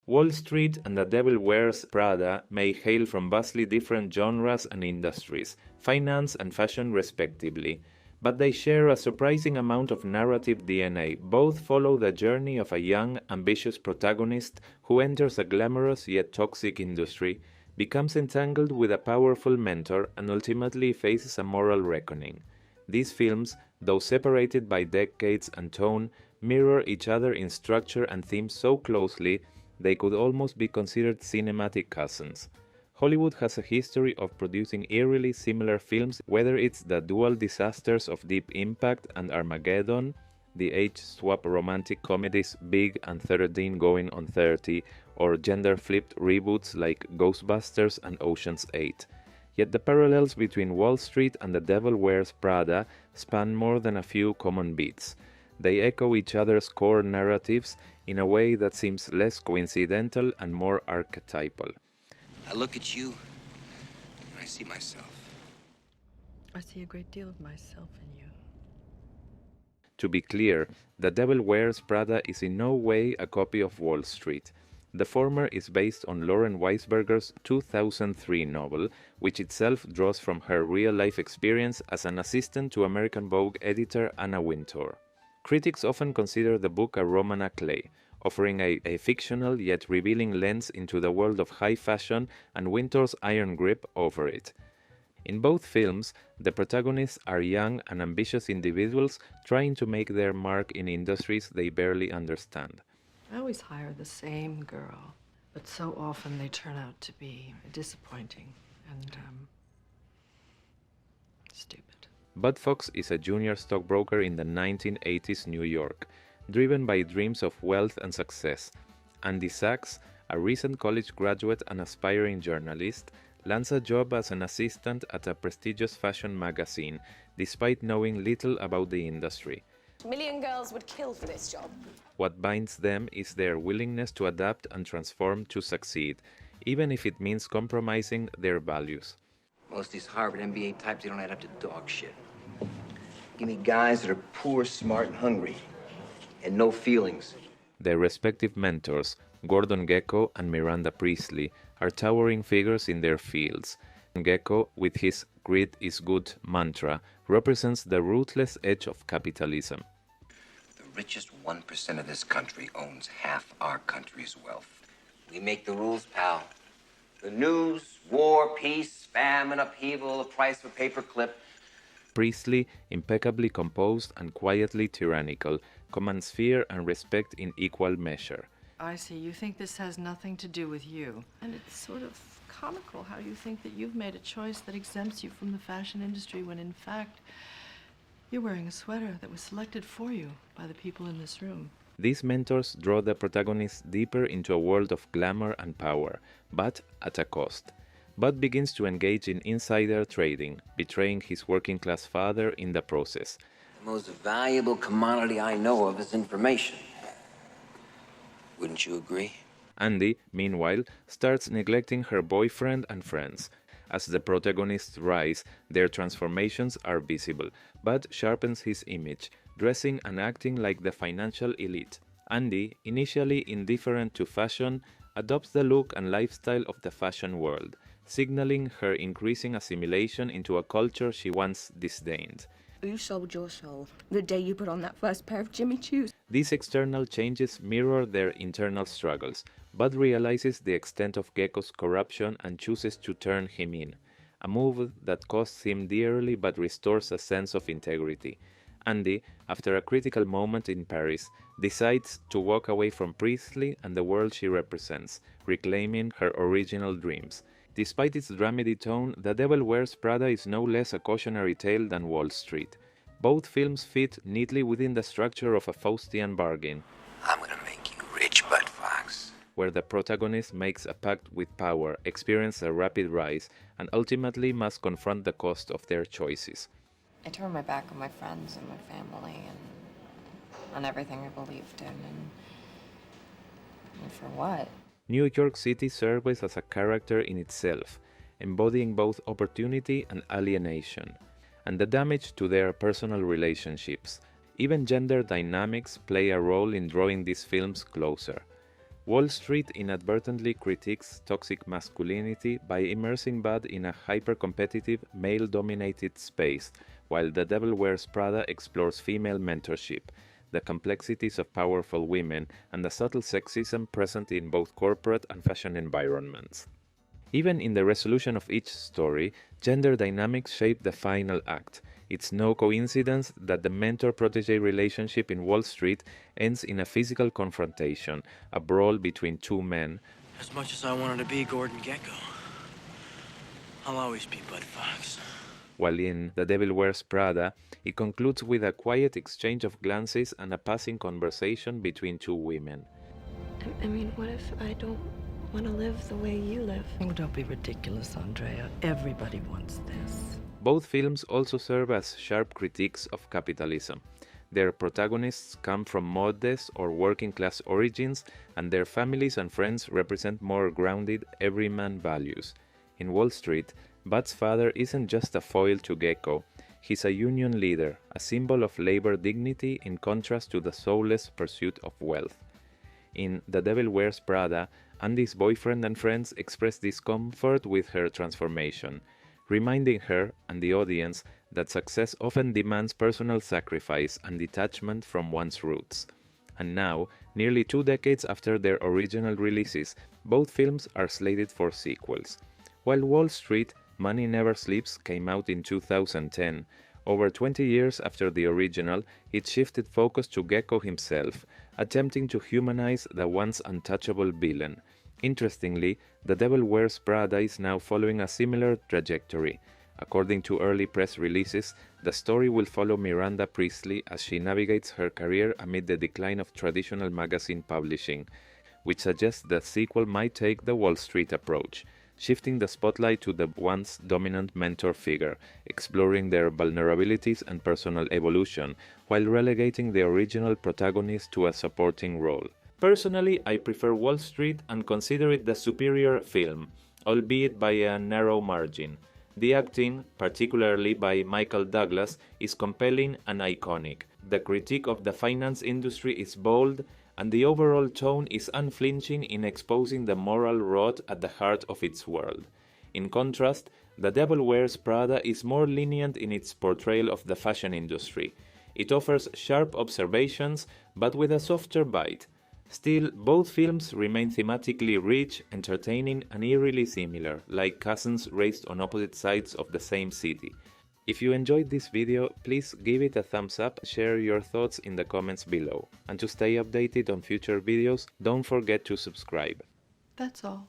Wall Street and The Devil Wears Prada may hail from vastly different genres and industries, finance and fashion respectively, but they share a surprising amount of narrative DNA. Both follow the journey of a young, ambitious protagonist who enters a glamorous yet toxic industry, becomes entangled with a powerful mentor, and ultimately faces a moral reckoning. These films, though separated by decades and tone, mirror each other in structure and themes so closely they could almost be considered cinematic cousins. Hollywood has a history of producing eerily similar films, whether it's the dual disasters of Deep Impact and Armageddon, the age-swap romantic comedies Big and 13 Going on 30, or gender-flipped reboots like Ghostbusters and Ocean's 8. Yet the parallels between Wall Street and The Devil Wears Prada span more than a few common beats. They echo each other's core narratives in a way that seems less coincidental and more archetypal. I look at you, and I see myself. I see a great deal of myself in you. To be clear, The Devil Wears Prada is in no way a copy of Wall Street. The former is based on Lauren Weisberger's 2003 novel, which itself draws from her real-life experience as an assistant to American Vogue editor Anna Wintour. Critics often consider the book a roman à clef, offering a fictional yet revealing lens into the world of high fashion and Wintour's iron grip over it. In both films, the protagonists are young and ambitious individuals trying to make their mark in industries they barely understand. I always hire the same girl, but so often they turn out to be disappointing and, stupid. Bud Fox is a junior stockbroker in the 1980s New York, driven by dreams of wealth and success. Andy Sachs, a recent college graduate and aspiring journalist, lands a job as an assistant at a prestigious fashion magazine, despite knowing little about the industry. A million girls would kill for this job. What binds them is their willingness to adapt and transform to succeed, even if it means compromising their values. Most of these Harvard MBA types, they don't add up to dog shit. Give me guys that are poor, smart, and hungry, and no feelings. Their respective mentors, Gordon Gekko and Miranda Priestly, are towering figures in their fields. Gekko, with his "greed is good" mantra, represents the ruthless edge of capitalism. The richest 1% of this country owns half our country's wealth. We make the rules, pal. The news, war, peace, famine, upheaval, the price of a paperclip. Priestly, impeccably composed and quietly tyrannical, commands fear and respect in equal measure. I see. You think this has nothing to do with you. And it's sort of comical how you think that you've made a choice that exempts you from the fashion industry when, in fact, you're wearing a sweater that was selected for you by the people in this room. These mentors draw the protagonist deeper into a world of glamour and power, but at a cost. Bud begins to engage in insider trading, betraying his working-class father in the process. The most valuable commodity I know of is information. Wouldn't you agree? Andy, meanwhile, starts neglecting her boyfriend and friends. As the protagonists rise, their transformations are visible. Bud sharpens his image, dressing and acting like the financial elite. Andy, initially indifferent to fashion, adopts the look and lifestyle of the fashion world, signaling her increasing assimilation into a culture she once disdained. You sold your soul the day you put on that first pair of Jimmy Choos. These external changes mirror their internal struggles. Bud realizes the extent of Gekko's corruption and chooses to turn him in, a move that costs him dearly but restores a sense of integrity. Andy, after a critical moment in Paris, decides to walk away from Priestly and the world she represents, reclaiming her original dreams. Despite its dramedy tone, The Devil Wears Prada is no less a cautionary tale than Wall Street. Both films fit neatly within the structure of a Faustian bargain. I'm gonna make you rich, Bud Fox. Where the protagonist makes a pact with power, experiences a rapid rise, and ultimately must confront the cost of their choices. I turned my back on my friends and my family and on everything I believed in, and for what? New York City serves as a character in itself, embodying both opportunity and alienation, and the damage to their personal relationships. Even gender dynamics play a role in drawing these films closer. Wall Street inadvertently critiques toxic masculinity by immersing Bud in a hyper-competitive, male-dominated space, while The Devil Wears Prada explores female mentorship, the complexities of powerful women, and the subtle sexism present in both corporate and fashion environments. Even in the resolution of each story, gender dynamics shape the final act. It's no coincidence that the mentor-protégé relationship in Wall Street ends in a physical confrontation, a brawl between two men. As much as I wanted to be Gordon Gekko, I'll always be Bud Fox. While in The Devil Wears Prada, it concludes with a quiet exchange of glances and a passing conversation between two women. I mean, what if I don't want to live the way you live? Oh, don't be ridiculous, Andrea. Everybody wants this. Both films also serve as sharp critiques of capitalism. Their protagonists come from modest or working-class origins, and their families and friends represent more grounded, everyman values. In Wall Street, Bud's father isn't just a foil to Gekko. He's a union leader, a symbol of labor dignity in contrast to the soulless pursuit of wealth. In The Devil Wears Prada, Andy's boyfriend and friends express discomfort with her transformation, reminding her and the audience that success often demands personal sacrifice and detachment from one's roots. And now, nearly 2 decades after their original releases, both films are slated for sequels. While Wall Street, Money Never Sleeps came out in 2010, over 20 years after the original, it shifted focus to Gekko himself, attempting to humanize the once untouchable villain. Interestingly, The Devil Wears Prada is now following a similar trajectory. According to early press releases, the story will follow Miranda Priestly as she navigates her career amid the decline of traditional magazine publishing, which suggests the sequel might take the Wall Street approach, shifting the spotlight to the once dominant mentor figure, exploring their vulnerabilities and personal evolution, while relegating the original protagonist to a supporting role. Personally, I prefer Wall Street and consider it the superior film, albeit by a narrow margin. The acting, particularly by Michael Douglas, is compelling and iconic. The critique of the finance industry is bold, and the overall tone is unflinching in exposing the moral rot at the heart of its world. In contrast, The Devil Wears Prada is more lenient in its portrayal of the fashion industry. It offers sharp observations, but with a softer bite. Still, both films remain thematically rich, entertaining, and eerily similar, like cousins raised on opposite sides of the same city. If you enjoyed this video, please give it a thumbs up, share your thoughts in the comments below. And to stay updated on future videos, don't forget to subscribe. That's all.